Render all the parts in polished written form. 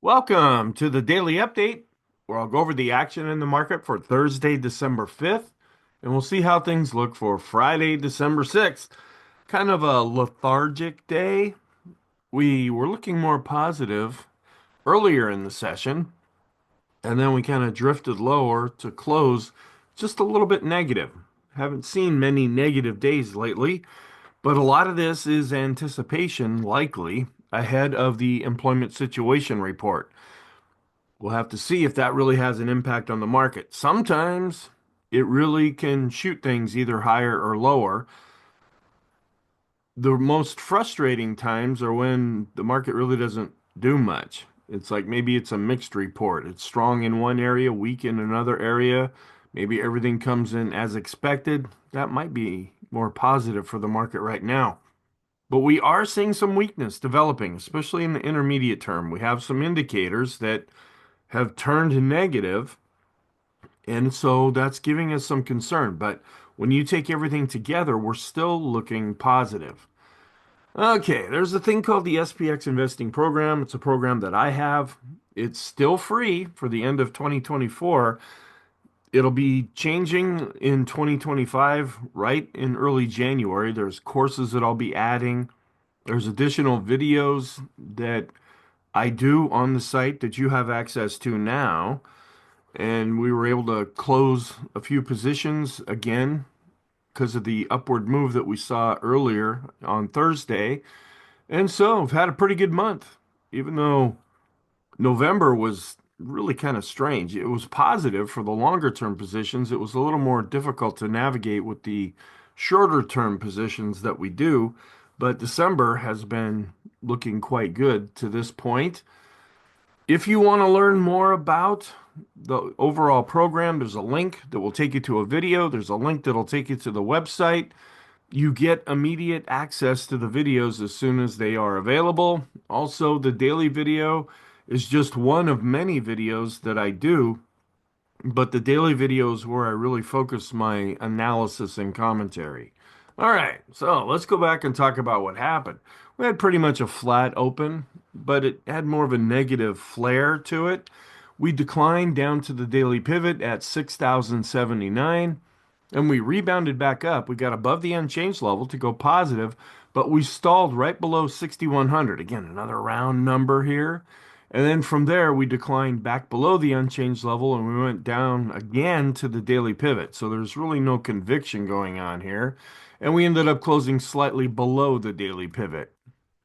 Welcome to the daily update, where I'll go over the action in the market for Thursday, December 5th, and we'll see how things look for Friday, December 6th. Kind of a lethargic day. We were looking more positive earlier in the session, and then we kind of drifted lower to close just a little bit negative. Haven't seen many negative days lately, but a lot of this is anticipation, likely, ahead of the employment situation report. We'll have to see if that really has an impact on the market. Sometimes it really can shoot things either higher or lower. The most frustrating times are when the market really doesn't do much. It's like maybe it's a mixed report. It's strong in one area, weak in another area. Maybe everything comes in as expected. That might be more positive for the market right now. But we are seeing some weakness developing, especially in the intermediate term. We have some indicators that have turned negative. And so that's giving us some concern. But when you take everything together, we're still looking positive. Okay, there's a thing called the SPX Investing Program. It's a program that I have. It's still free for the end of 2024. It'll be changing in 2025, right in early January. There's courses that I'll be adding. There's additional videos that I do on the site that you have access to now. And we were able to close a few positions again because of the upward move that we saw earlier on Thursday. And so I've had a pretty good month, even though November was really kind of strange. It was positive for the longer term positions. It was a little more difficult to navigate with the shorter term positions that we do, but December has been looking quite good to this point. If you want to learn more about the overall program, there's a link that will take you to a video. There's a link that'll take you to the website. You get immediate access to the videos as soon as they are available. Also, the daily video is just one of many videos that I do, but the daily video is where I really focus my analysis and commentary. All right, so let's go back and talk about what happened. We had pretty much a flat open, but it had more of a negative flair to it. We declined down to the daily pivot at 6,079, and we rebounded back up. We got above the unchanged level to go positive, but we stalled right below 6,100. Again, another round number here. And then from there, we declined back below the unchanged level and we went down again to the daily pivot. So there's really no conviction going on here. And we ended up closing slightly below the daily pivot.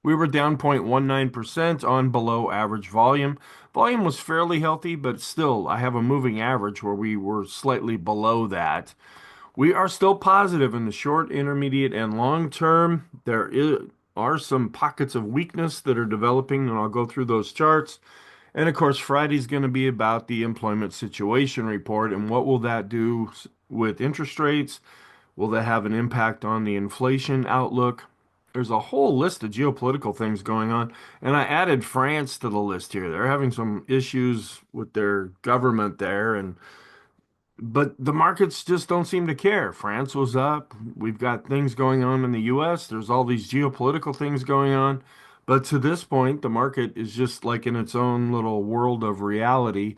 We were down 0.19% on below average volume. Volume was fairly healthy, but still, I have a moving average where we were slightly below that. We are still positive in the short, intermediate, and long term. Are some pockets of weakness that are developing, and I'll go through those charts. And of course, Friday's going to be about the employment situation report and what will that do with interest rates? Will that have an impact on the inflation outlook? There's a whole list of geopolitical things going on, and I added France to the list here. They're having some issues with their government there, and but the markets just don't seem to care. France was up. We've got things going on in the US. There's all these geopolitical things going on. But to this point, the market is just like in its own little world of reality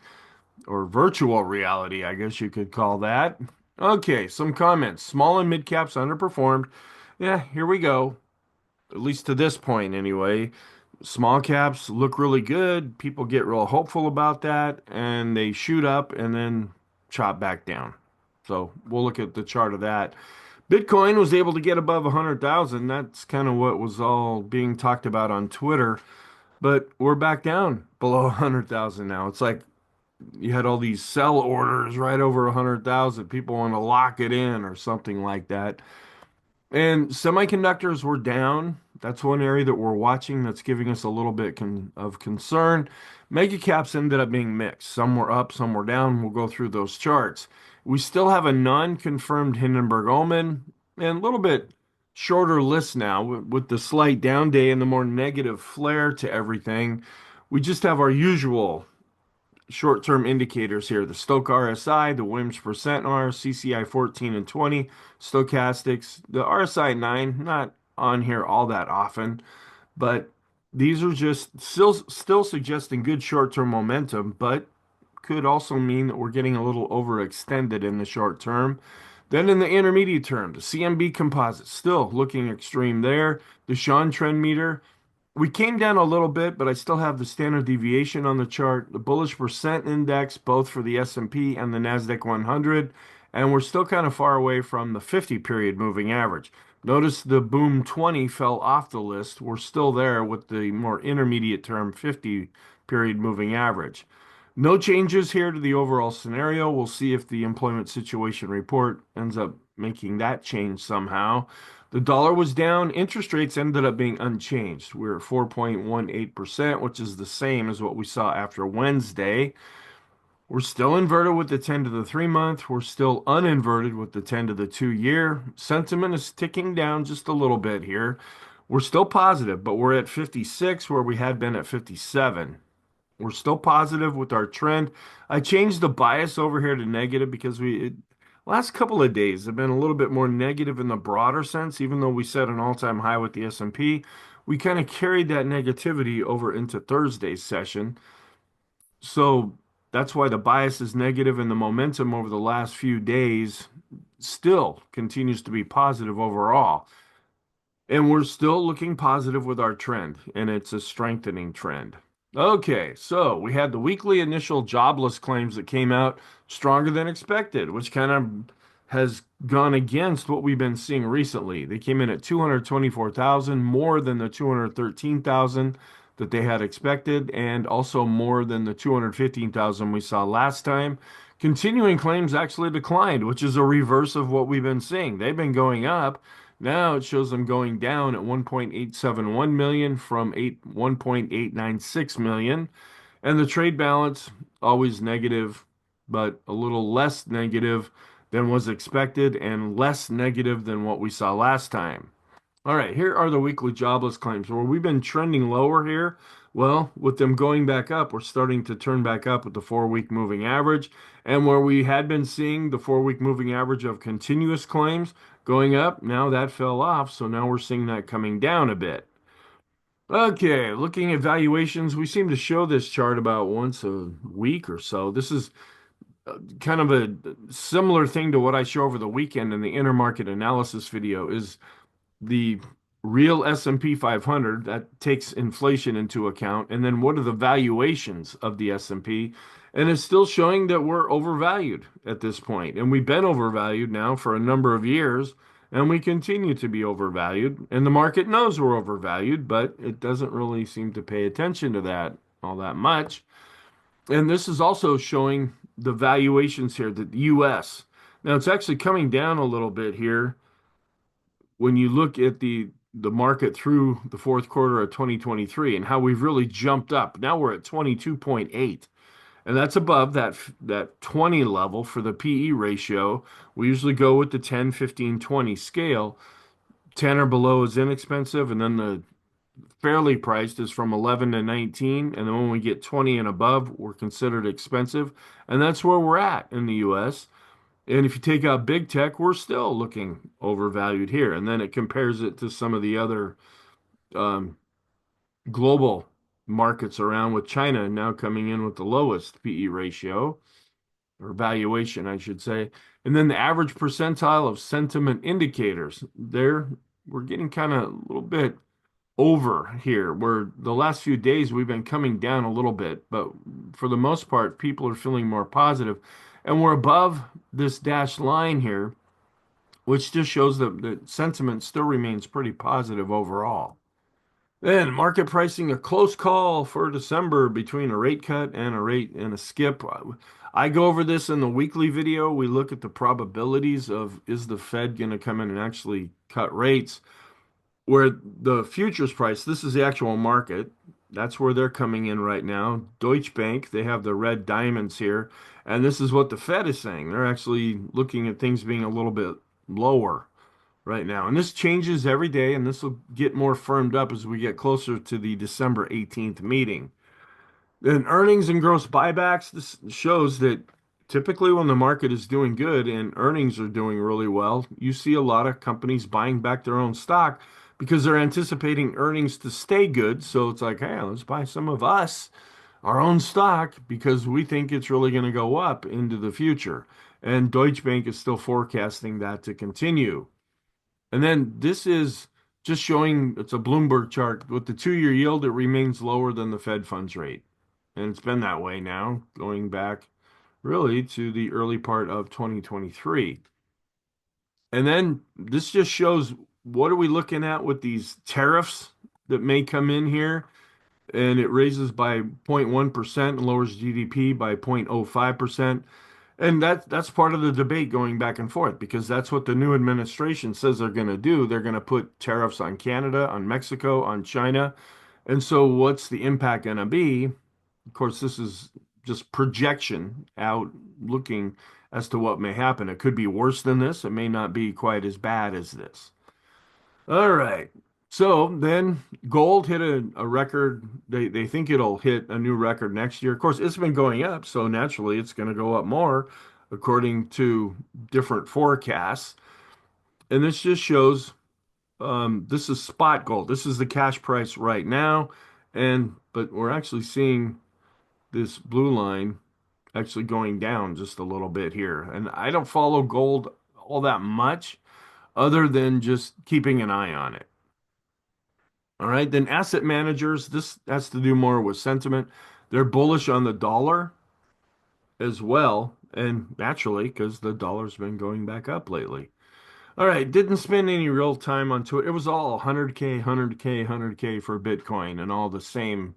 or virtual reality, I guess you could call that. Okay, some comments. Small and mid caps underperformed. Yeah, here we go. At least to this point, anyway. Small caps look really good. People get real hopeful about that and they shoot up and then chop back down. So we'll look at the chart of that. Bitcoin was able to get above 100,000. That's kind of what was all being talked about on Twitter. But we're back down below 100,000 now. It's like you had all these sell orders right over 100,000. People want to lock it in or something like that. And semiconductors were down. That's one area that we're watching that's giving us a little bit of concern. Mega caps ended up being mixed. Some were up, some were down. We'll go through those charts. We still have a non-confirmed Hindenburg Omen and a little bit shorter list now with the slight down day and the more negative flair to everything. We just have our usual short-term indicators here. The Stochc RSI, the Williams percent R, CCI 14 and 20, stochastics, the RSI 9, not on here all that often, but These are just still suggesting good short-term momentum, but could also mean that we're getting a little overextended in the short term. Then in the intermediate term, the CMB composite still looking extreme there. The Sean trend meter, we came down a little bit, but I still have the standard deviation on the chart, the bullish percent index, both for the S&P and the Nasdaq 100, and we're still kind of far away from the 50 period moving average. Notice the boom 20 fell off the list. We're still there with the more intermediate term 50 period moving average. No changes here to the overall scenario. We'll see if the employment situation report ends up making that change somehow. The dollar was down. Interest rates ended up being unchanged. We're at 4.18%, which is the same as what we saw after Wednesday. We're still inverted with the 10 to the 3 month. We're still uninverted with the 10 to the 2 year. Sentiment is ticking down just a little bit here. We're still positive, but we're at 56 where we had been at 57. We're still positive with our trend. I changed the bias over here to negative because last couple of days have been a little bit more negative in the broader sense, even though we set an all-time high with the S&P. We kind of carried that negativity over into Thursday's session. So that's why the bias is negative and the momentum over the last few days still continues to be positive overall. And we're still looking positive with our trend, and it's a strengthening trend. Okay, so we had the weekly initial jobless claims that came out stronger than expected, which kind of has gone against what we've been seeing recently. They came in at 224,000, more than the 213,000 that they had expected, and also more than the 215,000 we saw last time. Continuing claims actually declined, which is a reverse of what we've been seeing. They've been going up. Now it shows them going down at 1.871 million from 1.896 million. And the trade balance always negative, but a little less negative than was expected and less negative than what we saw last time. All right, here are the weekly jobless claims. Where we've been trending lower here, well, with them going back up, we're starting to turn back up with the 4 week moving average. And where we had been seeing the 4 week moving average of continuous claims going up, now that fell off. So now we're seeing that coming down a bit. Okay, looking at valuations, we seem to show this chart about once a week or so. This is kind of a similar thing to what I show over the weekend in the intermarket analysis video is the real S&P 500 that takes inflation into account, and then what are the valuations of the S&P? And it's still showing that we're overvalued at this point, and we've been overvalued now for a number of years, and we continue to be overvalued, and the market knows we're overvalued, but it doesn't really seem to pay attention to that all that much. And this is also showing the valuations here, the US. Now it's actually coming down a little bit here when you look at the market through the fourth quarter of 2023 and how we've really jumped up. Now we're at 22.8, and that's above that 20 level for the PE ratio. We usually go with the 10, 15, 20 scale. 10 or below is inexpensive, and then the fairly priced is from 11 to 19, and then when we get 20 and above, we're considered expensive, and that's where we're at in the US. And if you take out big tech, we're still looking overvalued here. And then it compares it to some of the other um, global markets around, with China now coming in with the lowest PE ratio or valuation, I should say. And then the average percentile of sentiment indicators, there we're getting kind of a little bit over here, where the last few days we've been coming down a little bit, but for the most part, people are feeling more positive. And we're above this dashed line here, which just shows that the sentiment still remains pretty positive overall. Then market pricing, a close call for December between a rate cut and a rate and a skip. I go over this in the weekly video. We look at the probabilities of, is the Fed going to come in and actually cut rates? Where the futures price, this is the actual market. That's where they're coming in right now. Deutsche Bank, they have the red diamonds here. And this is what the Fed is saying. They're actually looking at things being a little bit lower right now. And this changes every day, and this will get more firmed up as we get closer to the December 18th meeting. Then earnings and gross buybacks, this shows that typically when the market is doing good and earnings are doing really well, you see a lot of companies buying back their own stock because they're anticipating earnings to stay good. So it's like, hey, let's buy some of us, our own stock, because we think it's really going to go up into the future. And Deutsche Bank is still forecasting that to continue. And then this is just showing it's a Bloomberg chart with the 2-year yield, it remains lower than the Fed funds rate. And it's been that way now, going back really to the early part of 2023. And then this just shows what are we looking at with these tariffs that may come in here. And it raises by 0.1% and lowers GDP by 0.05%. And that's part of the debate going back and forth because that's what the new administration says they're going to do. They're going to put tariffs on Canada, on Mexico, on China. And so what's the impact going to be? Of course, this is just projection out looking as to what may happen. It could be worse than this. It may not be quite as bad as this. All right. So then gold hit a record. They think it'll hit a new record next year. Of course, it's been going up, so naturally it's going to go up more according to different forecasts. And this just shows this is spot gold. This is the cash price right now. And but we're actually seeing this blue line actually going down just a little bit here. And I don't follow gold all that much other than just keeping an eye on it. All right, then asset managers, this has to do more with sentiment. They're bullish on the dollar as well, and naturally, because the dollar's been going back up lately. All right, didn't spend any real time on Twitter. It was all 100K, 100K, 100K for Bitcoin and all the same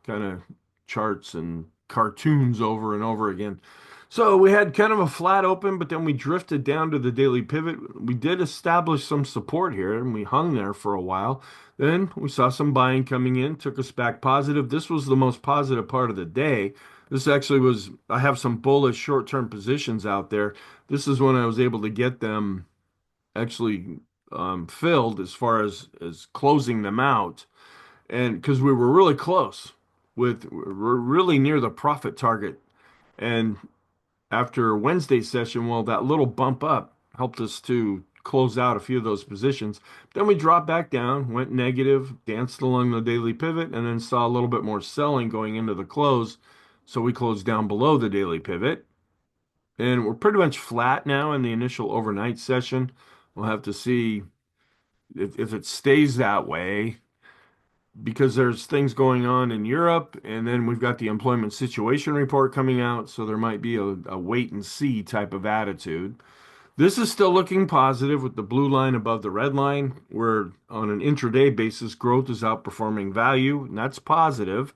kind of charts and cartoons over and over again. So we had kind of a flat open, but then we drifted down to the daily pivot. We did establish some support here and we hung there for a while. Then we saw some buying coming in, took us back positive. This was the most positive part of the day. This actually was, I have some bullish short-term positions out there. This is when I was able to get them actually filled as far as closing them out, and because we were really close we're really near the profit target. And after Wednesday's session, well, that little bump up helped us to close out a few of those positions. Then we dropped back down, went negative, danced along the daily pivot, and then saw a little bit more selling going into the close. So we closed down below the daily pivot. And we're pretty much flat now in the initial overnight session. We'll have to see if it stays that way because there's things going on in Europe, and then we've got the employment situation report coming out, so there might be a wait and see type of attitude. This is still looking positive with the blue line above the red line, where on an intraday basis, growth is outperforming value, and that's positive.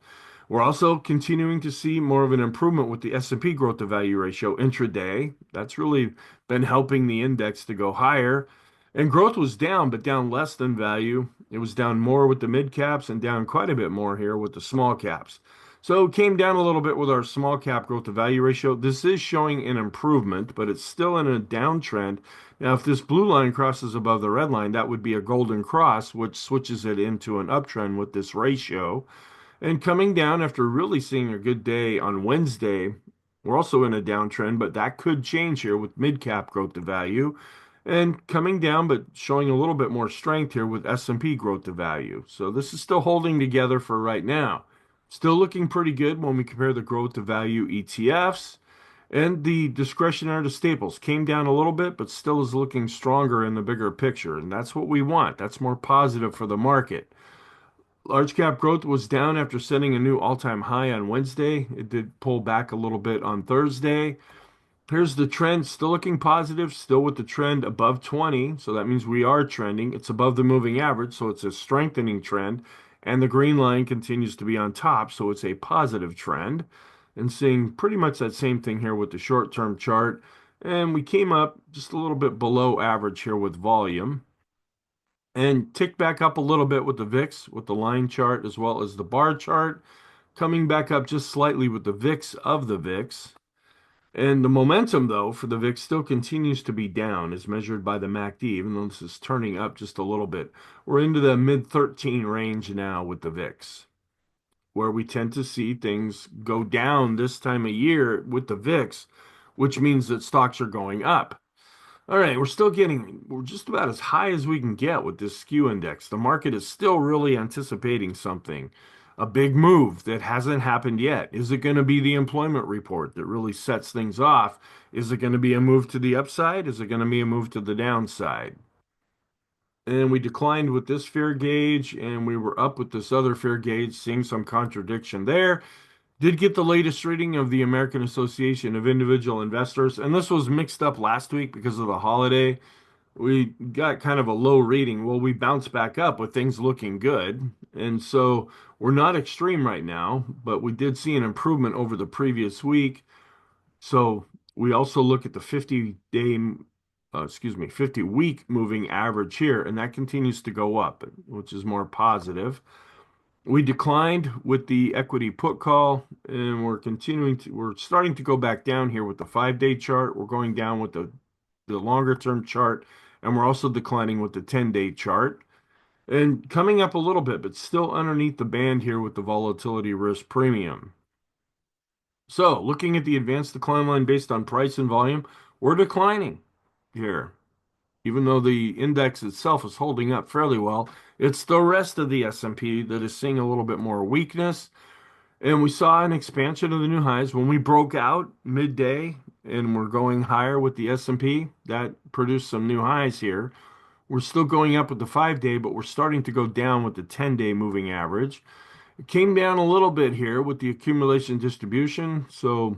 We're also continuing to see more of an improvement with the S&P growth to value ratio intraday. That's really been helping the index to go higher. And growth was down, but down less than value. It was down more with the mid caps and down quite a bit more here with the small caps. So it came down a little bit with our small cap growth to value ratio. This is showing an improvement, but it's still in a downtrend. Now, if this blue line crosses above the red line, that would be a golden cross, which switches it into an uptrend with this ratio. And coming down after really seeing a good day on Wednesday, we're also in a downtrend, but that could change here with mid-cap growth to value. And coming down, but showing a little bit more strength here with S&P growth to value. So this is still holding together for right now. Still looking pretty good when we compare the growth to value ETFs. And the discretionary to staples came down a little bit, but still is looking stronger in the bigger picture. And that's what we want. That's more positive for the market. Large cap growth was down after setting a new all-time high on Wednesday. It did pull back a little bit on Thursday. Here's the trend, still looking positive, still with the trend above 20. So that means we are trending. It's above the moving average, so it's a strengthening trend. And the green line continues to be on top, so it's a positive trend. And seeing pretty much that same thing here with the short-term chart. And we came up just a little bit below average here with volume and tick back up a little bit with the VIX, with the line chart as well as the bar chart, coming back up just slightly with the VIX of the VIX. And the momentum, though, for the VIX still continues to be down as measured by the MACD, even though this is turning up just a little bit. We're into the mid-13 range now with the VIX, where we tend to see things go down this time of year with the VIX, which means that stocks are going up. All right, we're just about as high as we can get with this skew index. The market is still really anticipating something, a big move that hasn't happened yet. Is it going to be the employment report that really sets things off? Is it going to be a move to the upside? Is it going to be a move to the downside? And we declined with this fear gauge, and we were up with this other fear gauge, seeing some contradiction there. Did get the latest reading of the American Association of Individual Investors, and this was mixed up last week because of the holiday. We got kind of a low reading. Well, we bounced back up with things looking good. And so we're not extreme right now, but we did see an improvement over the previous week. So we also look at the 50 week moving average here, and that continues to go up, which is more positive. We declined with the equity put call, and we're starting to go back down here with the 5-day chart. We're going down with the longer term chart, and we're also declining with the 10-day chart. And coming up a little bit, but still underneath the band here with the volatility risk premium. So, looking at the advanced decline line based on price and volume, we're declining here. Even though the index itself is holding up fairly well, it's the rest of the S&P that is seeing a little bit more weakness. And we saw an expansion of the new highs when we broke out midday and we're going higher with the S&P. That produced some new highs here. We're still going up with the 5-day, but we're starting to go down with the 10-day moving average. It came down a little bit here with the accumulation distribution. So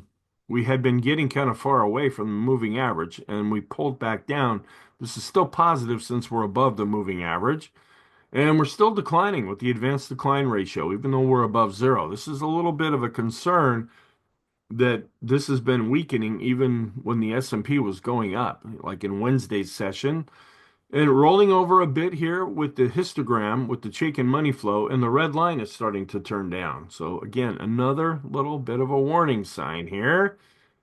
we had been getting kind of far away from the moving average and we pulled back down. This is still positive since we're above the moving average. And we're still declining with the advanced decline ratio, even though we're above zero. This is a little bit of a concern that this has been weakening even when the S&P was going up, like in Wednesday's session. And rolling over a bit here with the histogram, with the Chaikin money flow, and the red line is starting to turn down. So again, another little bit of a warning sign here.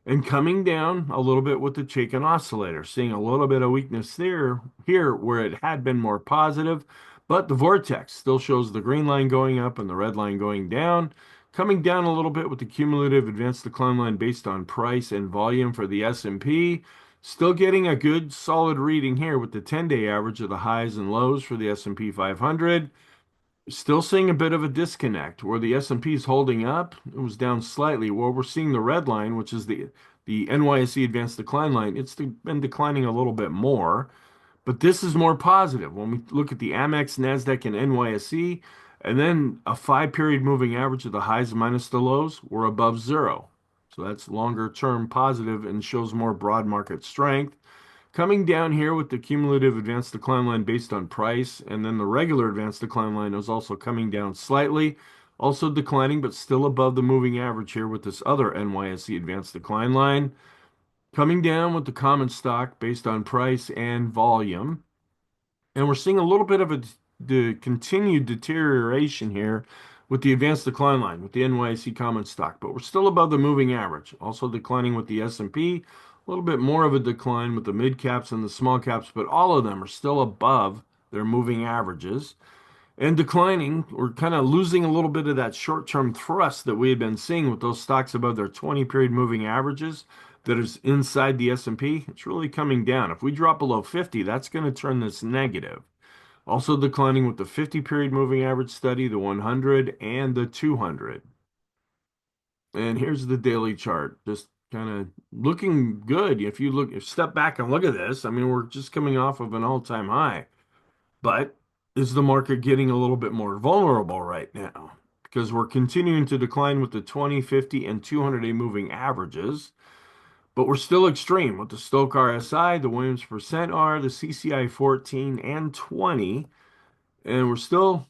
And coming down a little bit with the Chaikin oscillator, seeing a little bit of weakness there, here where it had been more positive, but the vortex still shows the green line going up and the red line going down. Coming down a little bit with the cumulative advanced decline line based on price and volume for the S&P. Still getting a good solid reading here with the 10-day average of the highs and lows for the S&P 500. Still seeing a bit of a disconnect where the S&P is holding up. It was down slightly. Where we're seeing the red line, which is the NYSE advanced decline line, it's been declining a little bit more. But this is more positive. When we look at the Amex, NASDAQ, and NYSE, and then a 5-period moving average of the highs minus the lows, we're above zero. So that's longer term positive and shows more broad market strength. Coming down here with the cumulative advanced decline line based on price, and then the regular advanced decline line is also coming down slightly, also declining, but still above the moving average here with this other NYSE advanced decline line. Coming down with the common stock based on price and volume. And we're seeing a little bit of the continued deterioration here with the advanced decline line with the NYSE common stock, but we're still above the moving average. Also declining with the S&P, a little bit more of a decline with the mid caps and the small caps, but all of them are still above their moving averages. And declining, we're kind of losing a little bit of that short-term thrust that we had been seeing with those stocks above their 20-period moving averages that is inside the S&P. It's really coming down. If we drop below 50, that's going to turn this negative. Also declining with the 50-period moving average study, the 100 and the 200. And here's the daily chart, just kind of looking good. If step back and look at this, I mean, we're just coming off of an all-time high. But is the market getting a little bit more vulnerable right now? Because we're continuing to decline with the 20, 50, and 200-day moving averages, but we're still extreme with the Stochk RSI, the Williams percent R, the CCI 14 and 20, and we're still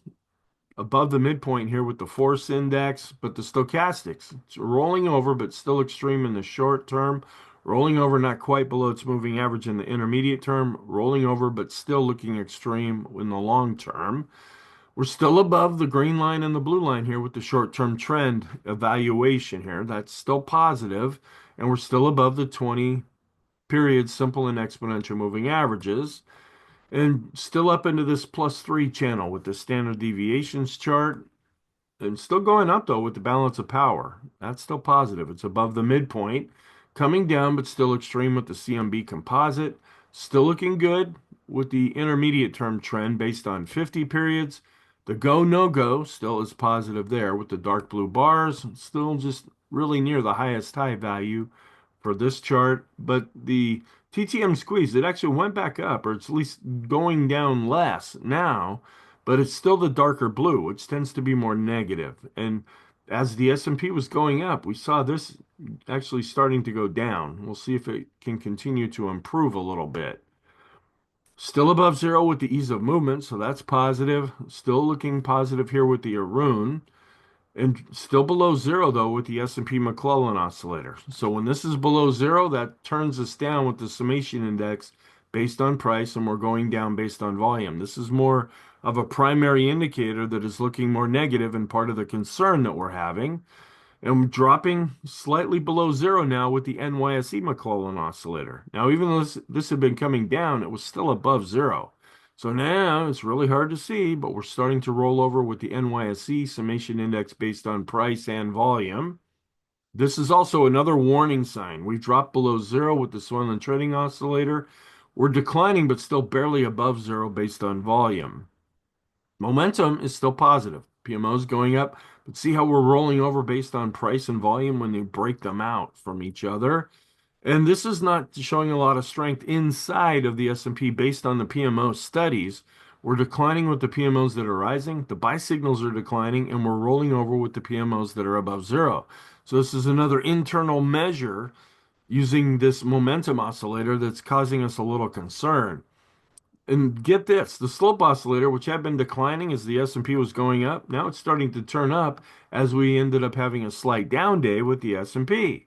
above the midpoint here with the force index, but the stochastics, it's rolling over, but still extreme in the short term, rolling over not quite below its moving average in the intermediate term, rolling over, but still looking extreme in the long term. We're still above the green line and the blue line here with the short-term trend evaluation here. That's still positive, and we're still above the 20-period simple and exponential moving averages. And still up into this +3 channel with the standard deviations chart. And still going up though with the balance of power. That's still positive. It's above the midpoint. Coming down, but still extreme with the CMB composite. Still looking good with the intermediate term trend based on 50 periods. The go no go still is positive there with the dark blue bars, still just really near the highest high value for this chart. But the TTM squeeze, it actually went back up, or it's at least going down less now, but it's still the darker blue, which tends to be more negative. And as the S&P was going up, we saw this actually starting to go down. We'll see if it can continue to improve a little bit. Still above zero with the ease of movement, so that's positive. Still looking positive here with the Arun. And still below zero though with the S&P McClellan oscillator. So when this is below zero, that turns us down with the summation index based on price, and we're going down based on volume. This is more of a primary indicator that is looking more negative and part of the concern that we're having. And dropping slightly below zero now with the NYSE McClellan oscillator. Now, even though this had been coming down, it was still above zero. So now it's really hard to see, but we're starting to roll over with the NYSE summation index based on price and volume. This is also another warning sign. We dropped below zero with the Swenlin trading oscillator. We're declining, but still barely above zero based on volume. Momentum is still positive. PMO is going up, but see how we're rolling over based on price and volume when you break them out from each other. And this is not showing a lot of strength inside of the S&P based on the PMO studies. We're declining with the PMOs that are rising, the buy signals are declining, and we're rolling over with the PMOs that are above zero. So this is another internal measure using this momentum oscillator that's causing us a little concern. And get this, the slope oscillator, which had been declining as the S&P was going up, now it's starting to turn up as we ended up having a slight down day with the S&P.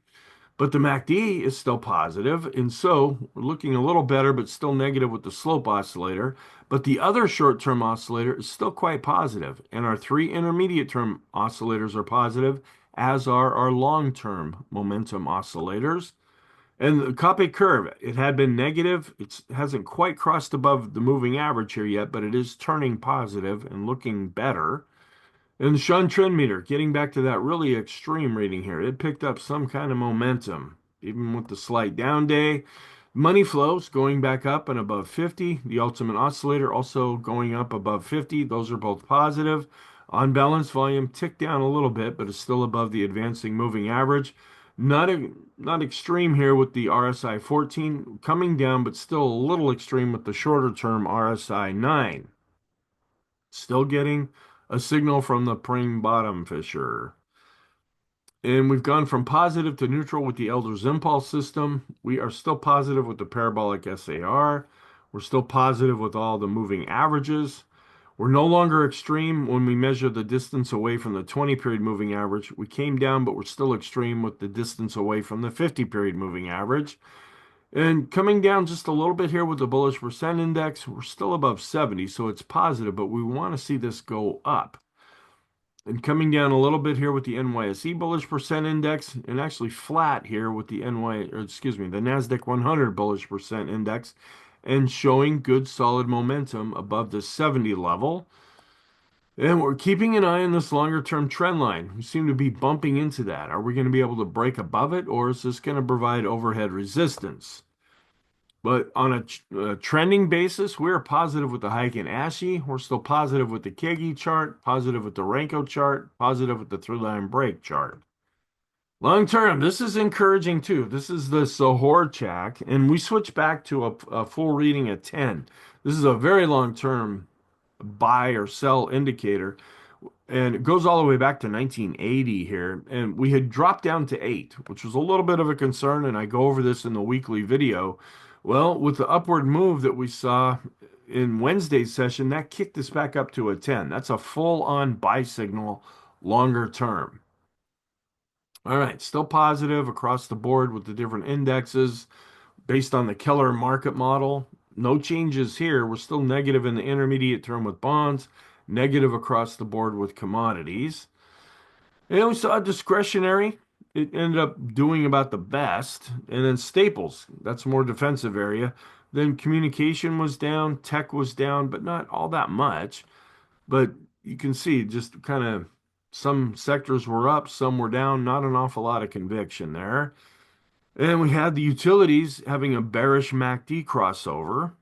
But the MACD is still positive, and so we're looking a little better, but still negative with the slope oscillator. But the other short-term oscillator is still quite positive, and our three intermediate-term oscillators are positive, as are our long-term momentum oscillators. And the copy curve, it had been negative. It hasn't quite crossed above the moving average here yet, but it is turning positive and looking better. And the Sean trend meter, getting back to that really extreme reading here, it picked up some kind of momentum, even with the slight down day. Money flows going back up and above 50. The ultimate oscillator also going up above 50. Those are both positive. On balance, volume ticked down a little bit, but is still above the advancing moving average. Not extreme here with the RSI 14 coming down, but still a little extreme with the shorter term RSI 9. Still getting a signal from the Pring bottom fissure. And we've gone from positive to neutral with the Elder's Impulse system. We are still positive with the parabolic SAR. We're still positive with all the moving averages. We're no longer extreme when we measure the distance away from the 20-period moving average. We came down, but we're still extreme with the distance away from the 50-period moving average. And coming down just a little bit here with the bullish percent index, we're still above 70, so it's positive, but we want to see this go up. And coming down a little bit here with the NYSE bullish percent index, and actually flat here with the the Nasdaq 100 bullish percent index, and showing good solid momentum above the 70 level. And we're keeping an eye on this longer term trend line. We seem to be bumping into that. Are we going to be able to break above it, or is this going to provide overhead resistance? But on a trending basis, we're positive with the Heiken Ashi. We're still positive with the Kegi chart, positive with the Renko chart, positive with the three-line break chart. Long term, this is encouraging too. This is the Sahor check, and we switch back to a full reading at 10. This is a very long term buy or sell indicator, and it goes all the way back to 1980 here. And we had dropped down to 8, which was a little bit of a concern, and I go over this in the weekly video. Well, with the upward move that we saw in Wednesday's session, that kicked us back up to a 10. That's a full-on buy signal longer term. All right, still positive across the board with the different indexes based on the Keller market model. No changes here. We're still negative in the intermediate term with bonds, negative across the board with commodities. And we saw discretionary. It ended up doing about the best. And then staples, that's a more defensive area. Then communication was down, tech was down, but not all that much. But you can see just kind of some sectors were up, some were down, not an awful lot of conviction there. And we had the utilities having a bearish MACD crossover,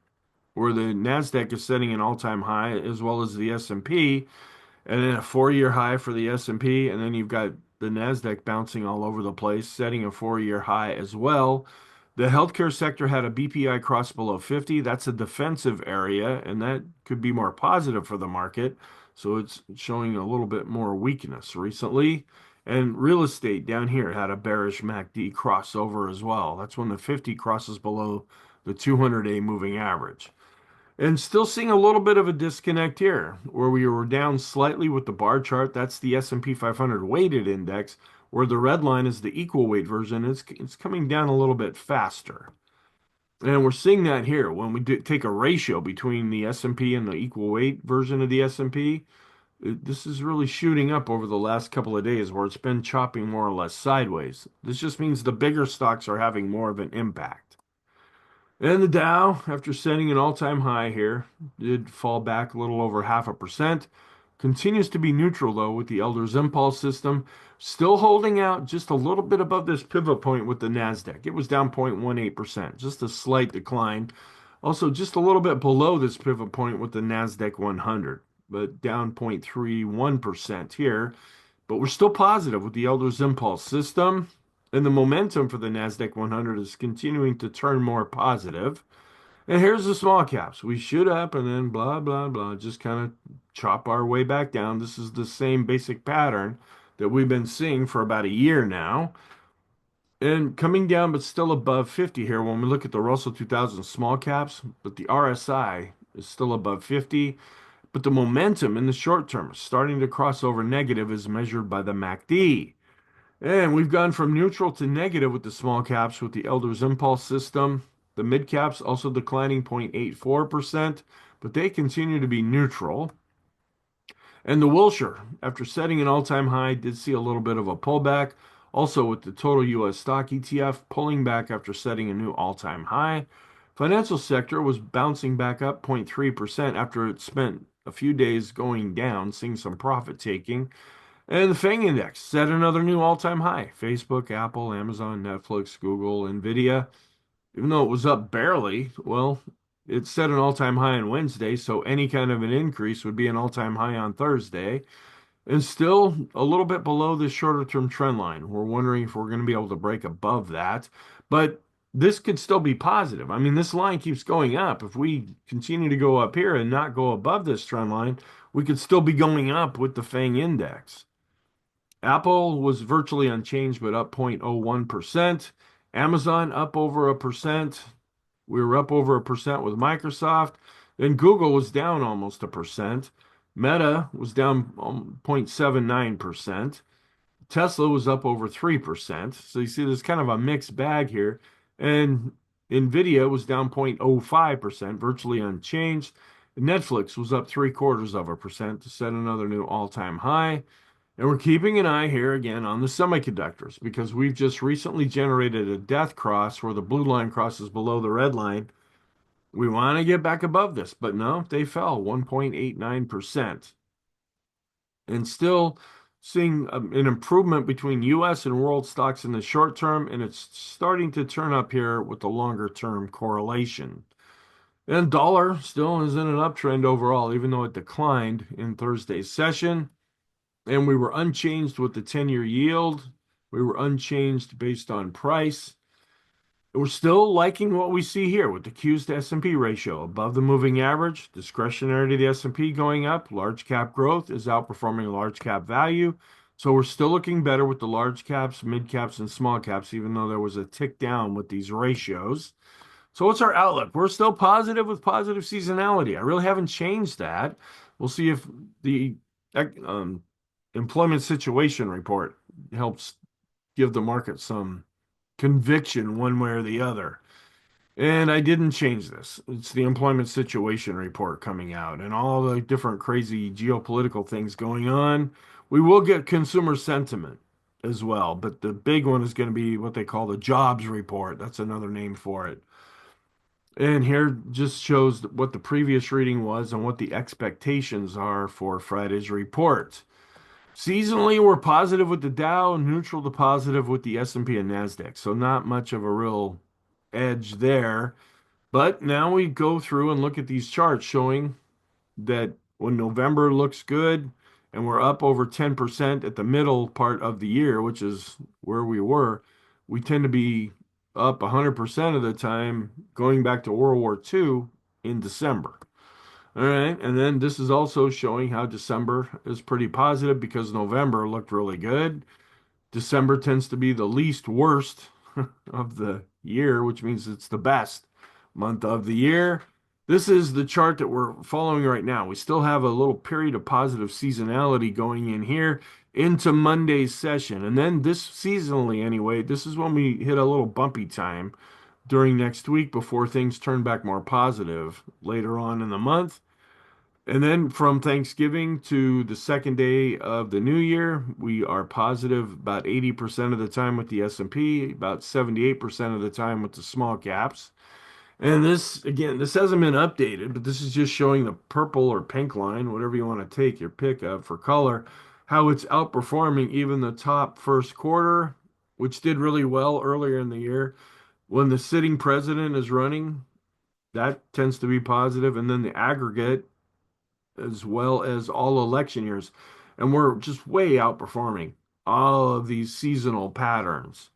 where the Nasdaq is setting an all-time high, as well as the S&P, and then a four-year high for the S&P, and then you've got the Nasdaq bouncing all over the place, setting a four-year high as well. The healthcare sector had a BPI cross below 50. That's a defensive area, and that could be more positive for the market. So it's showing a little bit more weakness recently. And real estate down here had a bearish MACD crossover as well. That's when the 50 crosses below the 200-day moving average. And still seeing a little bit of a disconnect here, where we were down slightly with the bar chart. That's the S&P 500 weighted index, where the red line is the equal weight version. It's coming down a little bit faster. And we're seeing that here when we take a ratio between the S&P and the equal weight version of the S&P. This is really shooting up over the last couple of days where it's been chopping more or less sideways. This just means the bigger stocks are having more of an impact. And the Dow, after setting an all-time high here, did fall back a little over 0.5%. Continues to be neutral though with the Elder's Impulse system, still holding out just a little bit above this pivot point with the Nasdaq. It was down 0.18%, just a slight decline. Also, just a little bit below this pivot point with the Nasdaq 100, but down 0.31% here. But we're still positive with the Elder's Impulse system. And the momentum for the NASDAQ 100 is continuing to turn more positive. And here's the small caps. We shoot up and then blah, blah, blah, just kind of chop our way back down. This is the same basic pattern that we've been seeing for about a year now. And coming down, but still above 50 here when we look at the Russell 2000 small caps, but the RSI is still above 50. But the momentum in the short term is starting to cross over negative as measured by the MACD. And we've gone from neutral to negative with the small caps with the Elder's Impulse system. The mid caps also declining 0.84%, but they continue to be neutral. And the Wilshire, after setting an all-time high, did see a little bit of a pullback. Also with the total US stock ETF pulling back after setting a new all-time high. Financial sector was bouncing back up 0.3% after it spent a few days going down, seeing some profit taking. And the FANG index set another new all-time high. Facebook, Apple, Amazon, Netflix, Google, Nvidia. Even though it was up barely, well, it set an all-time high on Wednesday, so any kind of an increase would be an all-time high on Thursday. And still a little bit below the shorter-term trend line. We're wondering if we're going to be able to break above that. But this could still be positive. I mean, this line keeps going up. If we continue to go up here and not go above this trend line, we could still be going up with the FANG index. Apple was virtually unchanged, but up 0.01%. Amazon up over 1%. We were up over 1% with Microsoft. Then Google was down almost 1%. Meta was down 0.79%. Tesla was up over 3%. So you see there's kind of a mixed bag here. And Nvidia was down 0.05%, virtually unchanged. Netflix was up 0.75% to set another new all-time high. And we're keeping an eye here again on the semiconductors because we've just recently generated a death cross where the blue line crosses below the red line. We want to get back above this, but no, they fell 1.89%. And still seeing an improvement between US and world stocks in the short term, and it's starting to turn up here with the longer term correlation. And dollar still is in an uptrend overall, even though it declined in Thursday's session. And we were unchanged with the 10-year yield. We were unchanged based on price. We're still liking what we see here with the Q's to S&P ratio above the moving average, discretionary to the S&P going up, large cap growth is outperforming large cap value. So we're still looking better with the large caps, mid caps, and small caps, even though there was a tick down with these ratios. So what's our outlook? We're still positive with positive seasonality. I really haven't changed that. We'll see if the employment situation report helps give the market some conviction one way or the other. And I didn't change this. It's the employment situation report coming out and all the different crazy geopolitical things going on. We will get consumer sentiment as well, but the big one is going to be what they call the jobs report. That's another name for it. And here just shows what the previous reading was and what the expectations are for Friday's report. Seasonally, we're positive with the Dow, neutral to positive with the S&P and Nasdaq. So not much of a real edge there. But now we go through and look at these charts showing that when November looks good and we're up over 10% at the middle part of the year, which is where we were, we tend to be up 100% of the time going back to World War II in December. All right. And then this is also showing how December is pretty positive because November looked really good. December tends to be the least worst of the year, which means it's the best month of the year. This is the chart that we're following right now. We still have a little period of positive seasonality going in here into Monday's session. And then this seasonally, anyway, this is when we hit a little bumpy time during next week before things turn back more positive later on in the month. And then from Thanksgiving to the second day of the new year, we are positive about 80% of the time with the S&P, about 78% of the time with the small caps. And this, again, this hasn't been updated, but this is just showing the purple or pink line, whatever you want to take your pick of for color, how it's outperforming even the top first quarter, which did really well earlier in the year. When the sitting president is running, that tends to be positive, and then the aggregate as well as all election years. And we're just way outperforming all of these seasonal patterns.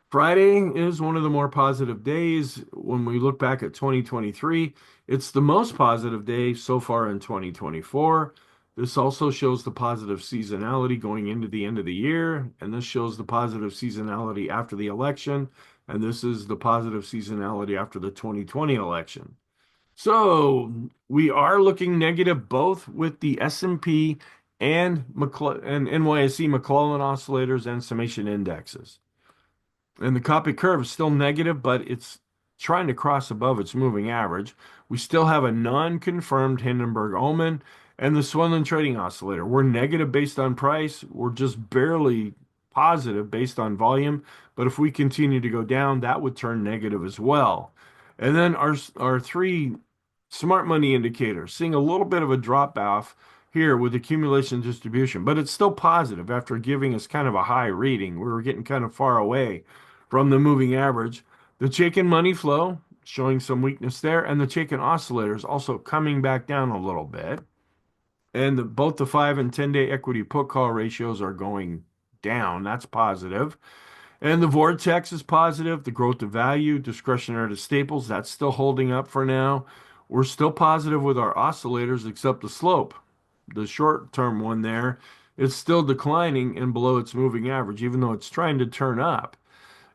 Friday is one of the more positive days. When we look back at 2023, it's the most positive day so far in 2024. This also shows the positive seasonality going into the end of the year, and this shows the positive seasonality after the election, and this is the positive seasonality after the 2020 election. So we are looking negative both with the S&P and NYSE McClellan oscillators and summation indexes. And the copy curve is still negative, but it's trying to cross above its moving average. We still have a non-confirmed Hindenburg Omen and the Swenlin trading oscillator. We're negative based on price. We're just barely positive based on volume. But if we continue to go down, that would turn negative as well. And then our three smart money indicators seeing a little bit of a drop off here with accumulation distribution, but it's still positive after giving us kind of a high reading. We were getting kind of far away from the moving average. The Chaikin money flow showing some weakness there, and the Chaikin oscillators also coming back down a little bit. And both the 5 and 10-day equity put call ratios are going down. That's positive. And the vortex is positive. The growth of value, discretionary to staples, that's still holding up for now. We're still positive with our oscillators, except the slope. The short-term one there, it's still declining and below its moving average, even though it's trying to turn up.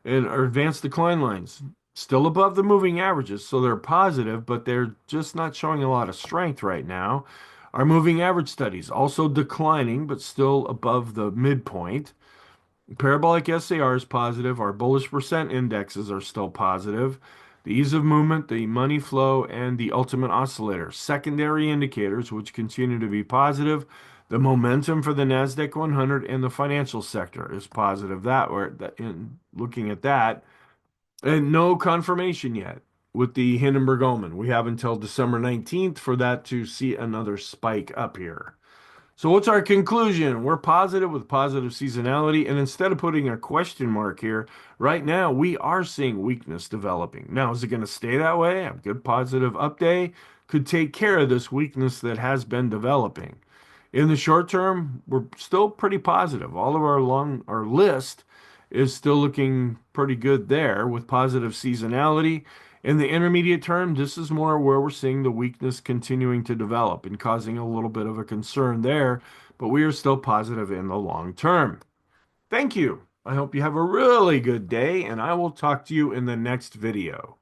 And our advanced decline lines, still above the moving averages, so they're positive, but they're just not showing a lot of strength right now. Our moving average studies also declining, but still above the midpoint. Parabolic SAR is positive. Our bullish percent indexes are still positive. The ease of movement, the money flow, and the ultimate oscillator, secondary indicators, which continue to be positive. The momentum for the Nasdaq 100 and the financial sector is positive. In looking at that, and no confirmation yet with the Hindenburg Omen. We have until December 19th for that to see another spike up here. So what's our conclusion? We're positive with positive seasonality, and instead of putting a question mark here, right now we are seeing weakness developing. Now, is it going to stay that way? A good positive update could take care of this weakness that has been developing. In the short term, we're still pretty positive. All of our list is still looking pretty good there with positive seasonality. In the intermediate term, this is more where we're seeing the weakness continuing to develop and causing a little bit of a concern there, but we are still positive in the long term. Thank you. I hope you have a really good day, and I will talk to you in the next video.